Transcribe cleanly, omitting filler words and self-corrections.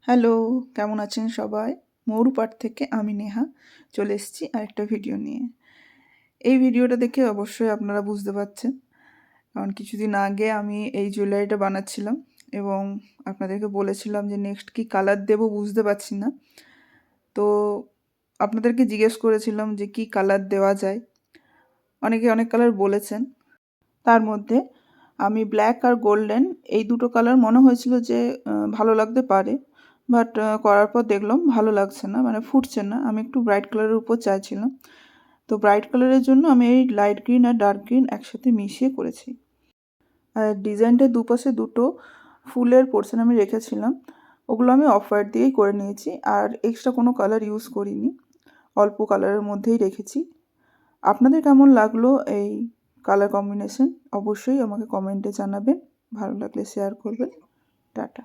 Hello, কেমন আছেন সবাই? মৌরুপাড় থেকে আমি নেহা চলে এসেছি আরেকটা ভিডিও নিয়ে। এই ভিডিওটা দেখে অবশ্যই আপনারা বুঝতে পারছেন, কারণ কিছুদিন আগে আমি এই জুয়েলারিটা বানাচ্ছিলাম এবং আপনাদেরকে বলেছিলাম যে নেক্সট কী কালার দেবো বুঝতে পারছি না। তো আপনাদেরকে জিজ্ঞেস করেছিলাম যে কী কালার দেওয়া যায়। অনেকে অনেক কালার বলেছেন। তার মধ্যে আমি ব্ল্যাক আর গোল্ডেন এই দুটো কালার মনে হয়েছিল যে ভালো লাগতে পারে, বাট করার পর দেখলাম ভালো লাগছে না, মানে ফুটছে না। আমি একটু ব্রাইট কালারের উপর চাইছিলাম, তো ব্রাইট কালারের জন্য আমি এই লাইট গ্রিন আর ডার্ক গ্রিন একসাথে মিশিয়ে করেছি। আর ডিজাইনটার দুপাশে দুটো ফুলের পোর্শন আমি রেখেছিলাম, ওগুলো আমি অফ হোয়াইট দিয়েই করে নিয়েছি, আর এক্সট্রা কোনো কালার ইউজ করিনি, অল্প কালারের মধ্যেই রেখেছি। আপনাদের কেমন লাগলো এই কালার কম্বিনেশন অবশ্যই আমাকে কমেন্টে জানাবেন, ভালো লাগলে শেয়ার করবেন। টাটা।